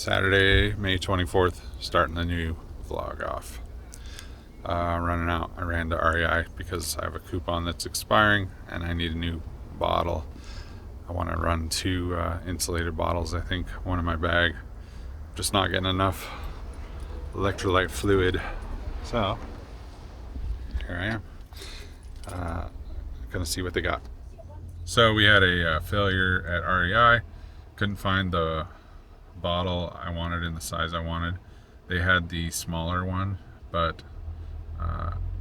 Saturday, May 24th, starting the new vlog off. Running out. I ran to REI because I have a coupon that's expiring and I need a new bottle. I want to run 2 insulated bottles, I think, one in my bag. Just not getting enough electrolyte fluid. So, here I am. Gonna see what they got. So we had a failure at REI. Couldn't find the bottle I wanted in the size I wanted. They had the smaller one, but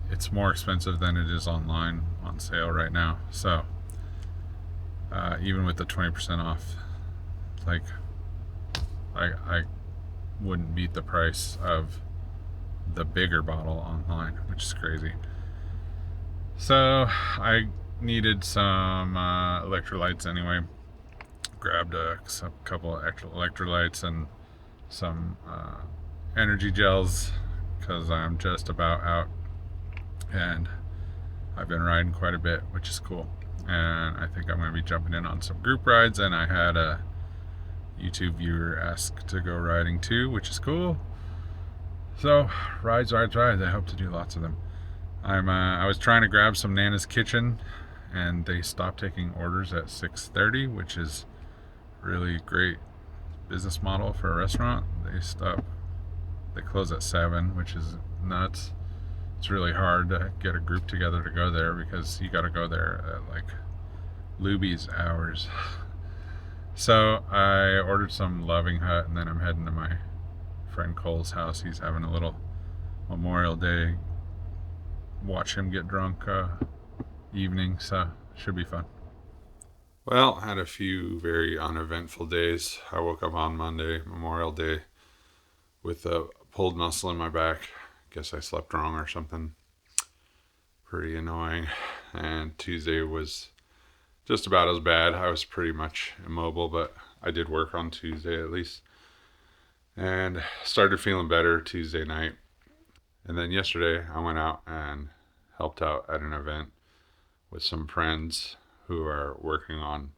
it's more expensive than it is online on sale right now. So even with the 20% off, like I wouldn't beat the price of the bigger bottle online, which is crazy. So I needed some electrolytes anyway. Grabbed a couple of electrolytes and some energy gels because I'm just about out and I've been riding quite a bit, which is cool. And I think I'm going to be jumping in on some group rides, and I had a YouTube viewer ask to go riding too, which is cool. So rides. I hope to do lots of them. I was trying to grab some Nana's Kitchen, and they stopped taking orders at 6:30, which is really great business model for a restaurant. They close at 7, which is nuts. It's really hard to get a group together to go there because you got to go there at like Luby's hours. So I ordered some Loving Hut, and then I'm heading to my friend Cole's house. He's having a little Memorial Day watch him get drunk evening, so should be fun. Well, had a few very uneventful days. I woke up on Monday, Memorial Day, with a pulled muscle in my back. Guess I slept wrong or something. Pretty annoying. And Tuesday was just about as bad. I was pretty much immobile, but I did work on Tuesday at least. And started feeling better Tuesday night. And then yesterday I went out and helped out at an event with some friends who are working on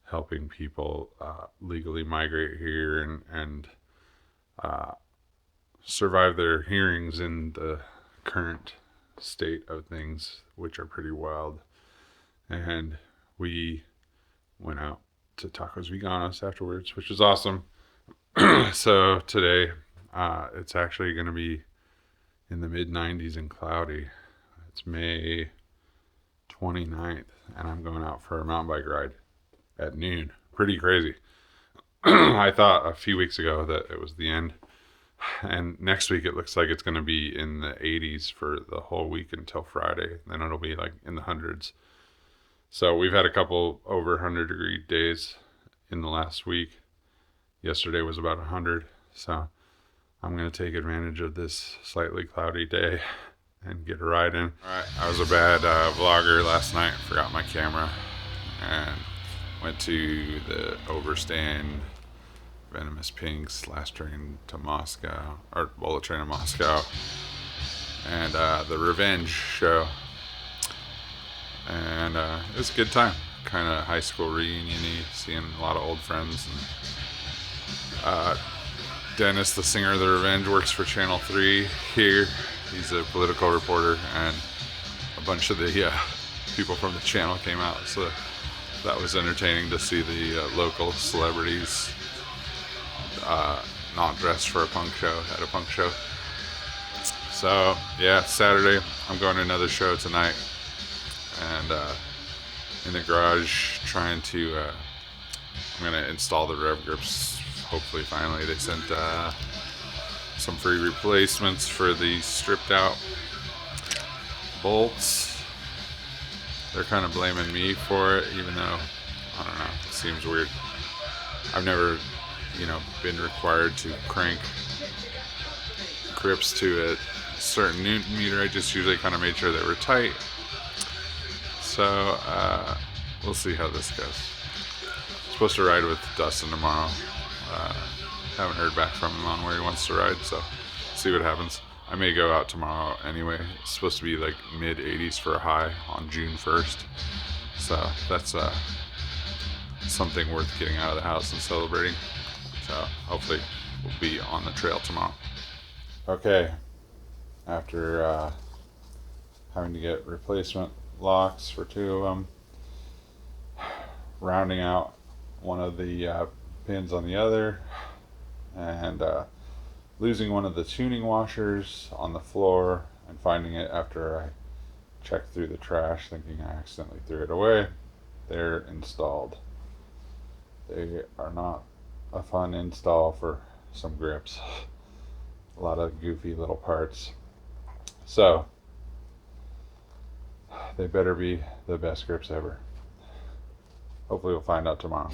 helping people legally migrate here and survive their hearings in the current state of things, which are pretty wild. And we went out to Tacos Veganos afterwards, which was awesome. So today it's actually going to be in the mid-90s and cloudy. It's May 29th, and I'm going out for a mountain bike ride at noon. Pretty crazy. I thought a few weeks ago that it was the end, and next week it looks like it's going to be in the 80s for the whole week until Friday. Then it'll be like in the hundreds. So we've had a couple over 100-degree days in the last week. Yesterday was about 100, so I'm going to take advantage of this slightly cloudy day and get a ride in. Alright, I was a bad vlogger last night. Forgot my camera and went to the overstand Venomous Pinks last train to Moscow, or bullet train to Moscow, and the Revenge show. And it was a good time. Kind of high school reunion-y, seeing a lot of old friends. And Dennis, the singer of the Revenge, works for Channel 3 here. He's a political reporter, and a bunch of the people from the channel came out, so that was entertaining to see the local celebrities not dressed for a punk show at a punk show. So yeah, Saturday I'm going to another show tonight, and in the garage trying to I'm gonna install the Revgrips. Hopefully finally. They sent some free replacements for the stripped out bolts. They're kind of blaming me for it, even though, I don't know, it seems weird. I've never, been required to crank grips to a certain newton meter. I just usually kind of made sure they were tight. So we'll see how this goes. I'm supposed to ride with Dustin tomorrow. Haven't heard back from him on where he wants to ride, so see what happens. I may go out tomorrow anyway. It's supposed to be like mid-80s for a high on June 1st. So that's something worth getting out of the house and celebrating. So hopefully we'll be on the trail tomorrow. Okay, after having to get replacement locks for 2 of them, rounding out one of the pins on the other, and losing one of the tuning washers on the floor and finding it after I checked through the trash thinking I accidentally threw it away. They're installed. They are not a fun install for some grips. A lot of goofy little parts. So they better be the best grips ever. Hopefully we'll find out tomorrow.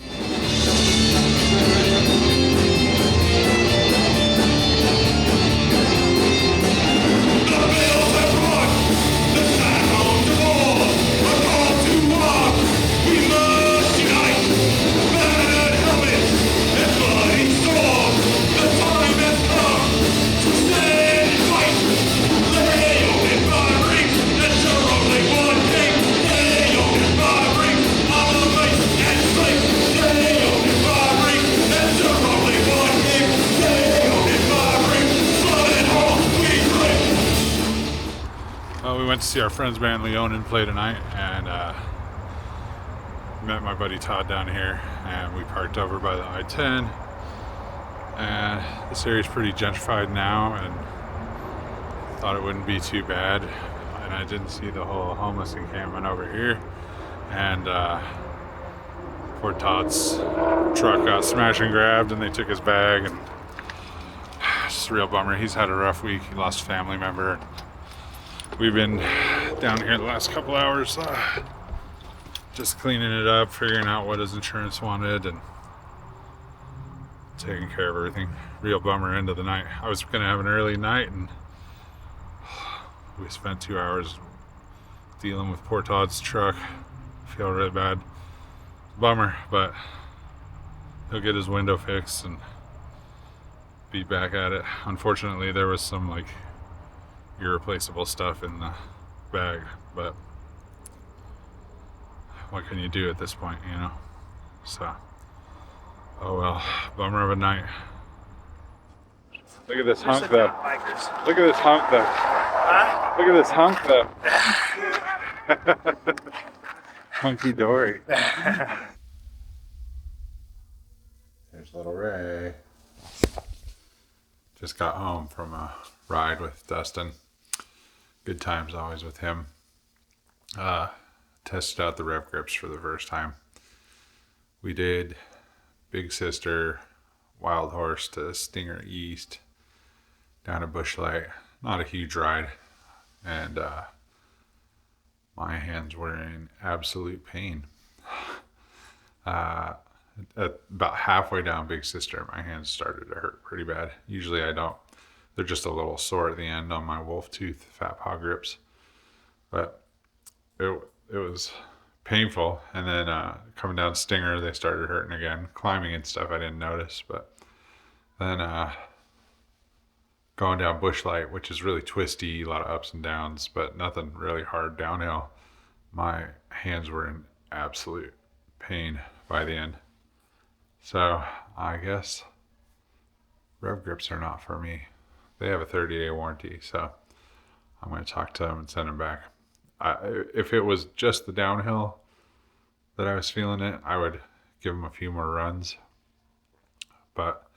We went to see our friend's band Leonin play tonight, and met my buddy Todd down here, and we parked over by the I-10. And this area's pretty gentrified now, and thought it wouldn't be too bad. And I didn't see the whole homeless encampment over here. And poor Todd's truck got smashed and grabbed, and they took his bag, and it's just a real bummer. He's had a rough week. He lost a family member. We've been down here the last couple hours, just cleaning it up, figuring out what his insurance wanted, and taking care of everything. Real bummer end of the night. I was gonna have an early night, and we spent 2 hours dealing with poor Todd's truck. Feel really bad. Bummer, but he'll get his window fixed and be back at it. Unfortunately, there was some like irreplaceable stuff in the bag, but what can you do at this point, you know? So, oh well, bummer of a night. Look at this hunk though. Look at this hunk though. Huh? Look at this hunk though. Hunky dory. There's little Ray. Just got home from a ride with Dustin. Good times always with him. Tested out the Revgrips for the first time. We did Big Sister, Wild Horse to Stinger East, down to Bushlight. Not a huge ride. And my hands were in absolute pain. At about halfway down Big Sister, my hands started to hurt pretty bad. Usually I don't. They're just a little sore at the end on my wolf tooth fat paw grips. But it was painful. And then coming down Stinger, they started hurting again. Climbing and stuff I didn't notice. But then going down Bushlight, which is really twisty, a lot of ups and downs, but nothing really hard downhill. My hands were in absolute pain by the end. So I guess Revgrips are not for me. They have a 30-day warranty, so I'm going to talk to them and send them back. If it was just the downhill that I was feeling it, I would give them a few more runs. But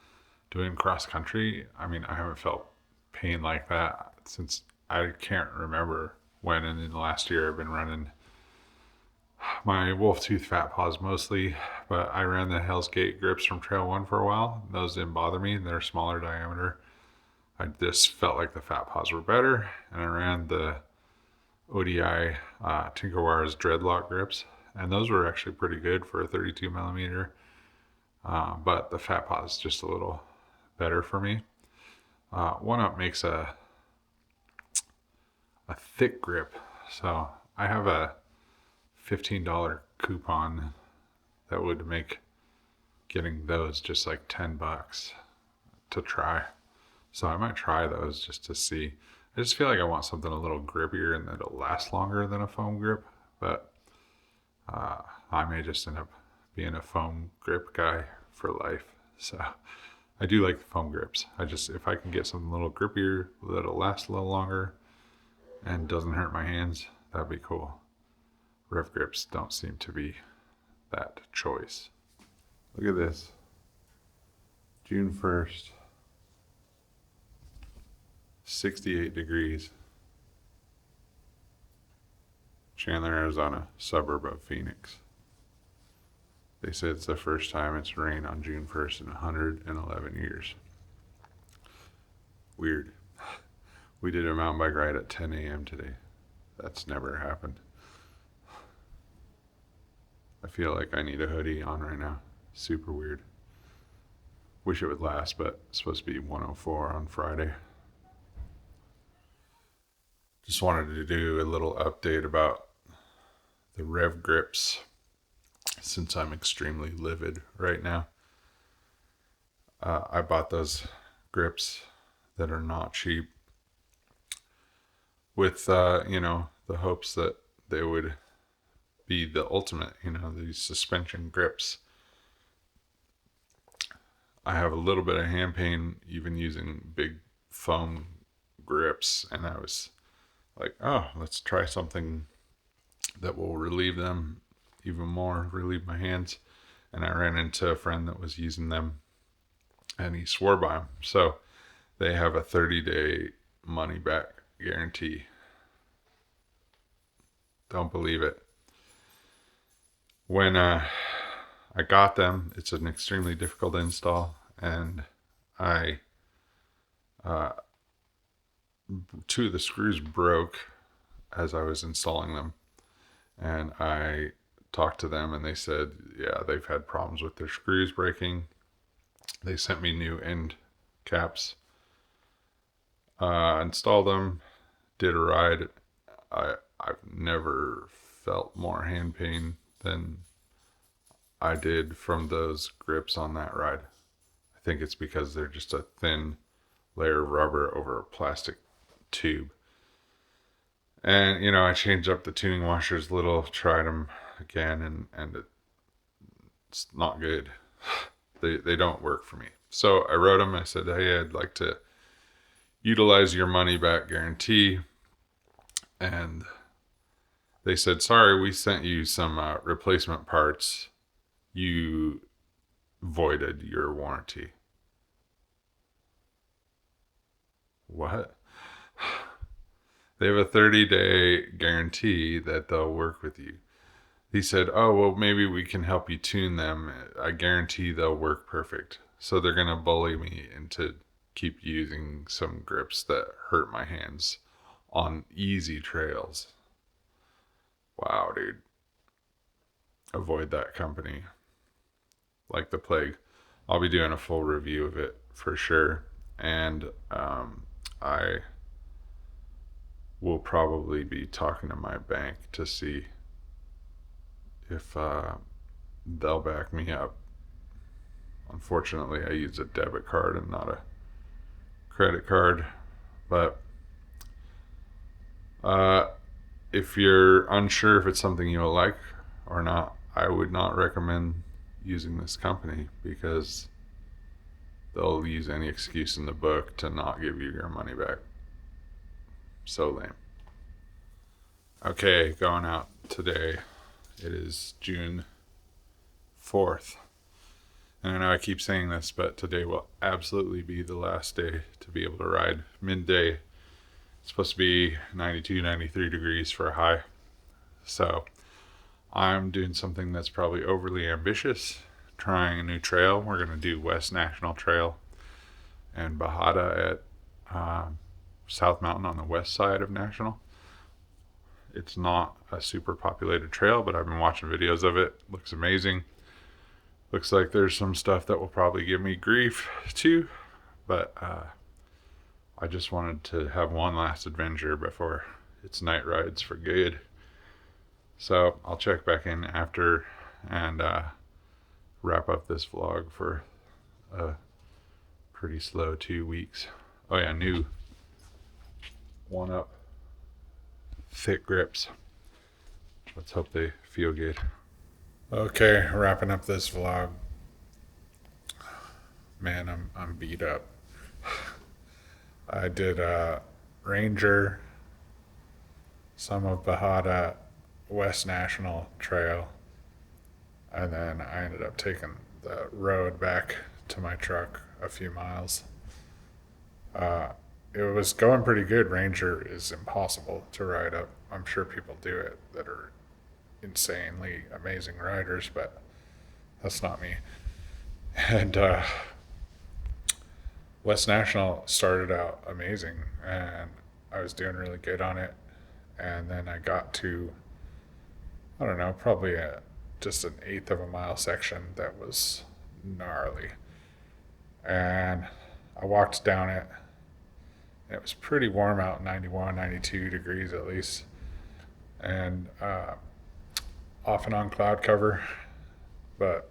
doing cross country, I mean, I haven't felt pain like that since I can't remember when in the last year I've been running my wolf tooth fat paws mostly, but I ran the Hell's Gate grips from Trail 1 for a while. Those didn't bother me. They're smaller diameter. I just felt like the fat paws were better, and I ran the ODI Tinkerwire's dreadlock grips, and those were actually pretty good for a 32 millimeter, but the fat paw is just a little better for me. One Up makes a thick grip, so I have a $15 coupon that would make getting those just like $10 to try. So I might try those just to see. I just feel like I want something a little grippier and that'll last longer than a foam grip, but I may just end up being a foam grip guy for life. So I do like the foam grips. If I can get something a little grippier that'll last a little longer and doesn't hurt my hands, that'd be cool. Revgrips don't seem to be that choice. Look at this. June 1st, 68 degrees. Chandler, Arizona, suburb of Phoenix. They said it's the first time it's rained on June 1st in 111 years. Weird. We did a mountain bike ride at 10 a.m. today. That's never happened. I feel like I need a hoodie on right now. Super weird. Wish it would last, but it's supposed to be 104 on Friday. Just wanted to do a little update about the Revgrips since I'm extremely livid right now. I bought those grips that are not cheap with, the hopes that they would be the ultimate, these suspension grips. I have a little bit of hand pain even using big foam grips, and I was like, oh, let's try something that will relieve them even more, relieve my hands. And I ran into a friend that was using them, and he swore by them. So they have a 30-day money back guarantee. Don't believe it. When I got them, it's an extremely difficult install, and two of the screws broke as I was installing them, and I talked to them, and they said, yeah, they've had problems with their screws breaking. They sent me new end caps. Installed them, did a ride. I've never felt more hand pain than I did from those grips on that ride. I think it's because they're just a thin layer of rubber over a plastic tube. And, I changed up the tuning washers a little, tried them again, and it's not good. They don't work for me. So I wrote them. I said, hey, I'd like to utilize your money back guarantee. And they said, sorry, we sent you some replacement parts. You voided your warranty. What? They have a 30-day guarantee that they'll work with you. He said, oh, well, maybe we can help you tune them. I guarantee they'll work perfect. So they're going to bully me into keep using some grips that hurt my hands on easy trails. Wow, dude. Avoid that company like the plague. I'll be doing a full review of it for sure. And I will probably be talking to my bank to see if they'll back me up. Unfortunately, I use a debit card and not a credit card. But if you're unsure if it's something you'll like or not, I would not recommend using this company because they'll use any excuse in the book to not give you your money back. So lame. Okay, going out today. It is June 4th. And I know I keep saying this, but today will absolutely be the last day to be able to ride midday. It's supposed to be 92, 93 degrees for a high. So I'm doing something that's probably overly ambitious, trying a new trail. We're going to do West National Trail and Bajada at South Mountain on the west side of National. It's not a super populated trail, but I've been watching videos of it. Looks amazing. Looks like there's some stuff that will probably give me grief too, but I just wanted to have one last adventure before it's night rides for good. So I'll check back in after and wrap up this vlog for a pretty slow 2 weeks. Oh yeah, new one up thick grips. Let's hope they feel good. Okay, wrapping up this vlog. Man, I'm beat up. I did Ranger, some of Bahada West National Trail, and then I ended up taking the road back to my truck a few miles. Uh, it was going pretty good. Ranger is impossible to ride up. I'm sure people do it that are insanely amazing riders, but that's not me. And West National started out amazing, and I was doing really good on it. And then I got to, I don't know, probably just an eighth of a mile section that was gnarly. And I walked down it. It was pretty warm out, 91, 92 degrees at least. And off and on cloud cover. But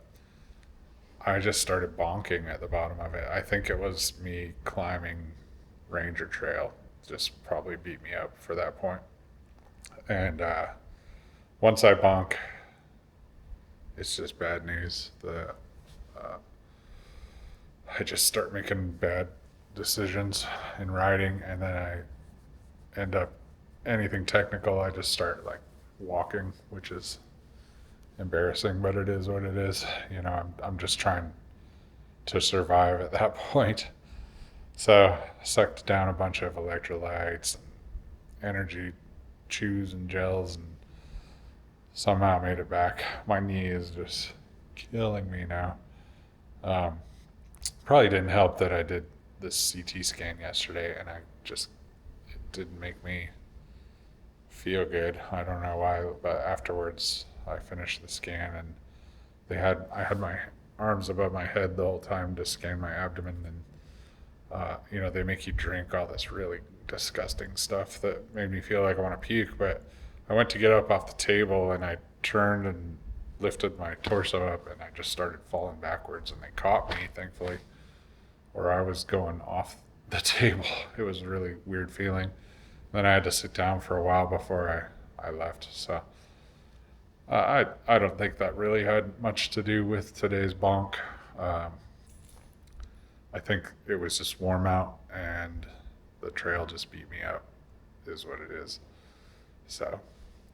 I just started bonking at the bottom of it. I think it was me climbing Ranger Trail. Just probably beat me up for that point. And once I bonk, it's just bad news. I just start making bad decisions in riding, and then I end up anything technical. I just start like walking, which is embarrassing, but it is what it is. I'm just trying to survive at that point. So sucked down a bunch of electrolytes and energy chews and gels, and somehow made it back. My knee is just killing me now. Probably didn't help that I did this CT scan yesterday, and it didn't make me feel good. I don't know why, but afterwards I finished the scan, and I had my arms above my head the whole time to scan my abdomen, and they make you drink all this really disgusting stuff that made me feel like I want to puke. But I went to get up off the table, and I turned and lifted my torso up, and I just started falling backwards, and they caught me, thankfully, or I was going off the table. It was a really weird feeling. Then I had to sit down for a while before I left. So I don't think that really had much to do with today's bonk. I think it was just warm out, and the trail just beat me up, is what it is. So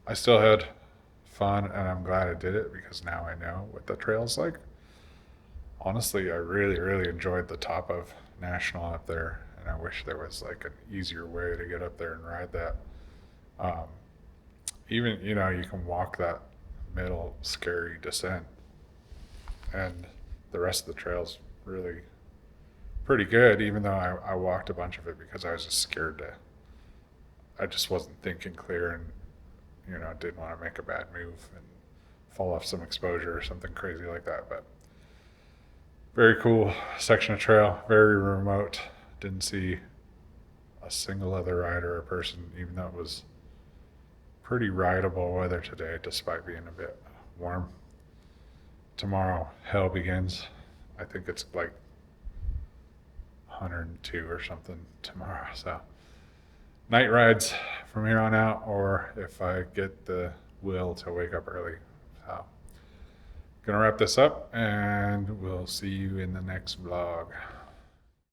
I still had fun, and I'm glad I did it because now I know what the trail's like. Honestly, I really, really enjoyed the top of National up there, and I wish there was like an easier way to get up there and ride that. Even, you can walk that middle scary descent, and the rest of the trail's really pretty good, even though I walked a bunch of it because I was just scared I just wasn't thinking clear, and, didn't want to make a bad move and fall off some exposure or something crazy like that. But very cool section of trail, very remote. Didn't see a single other rider or person, even though it was pretty rideable weather today, despite being a bit warm. Tomorrow, hell begins. I think it's like 102 or something tomorrow. So night rides from here on out, or if I get the will to wake up early. So gonna wrap this up, and we'll see you in the next vlog.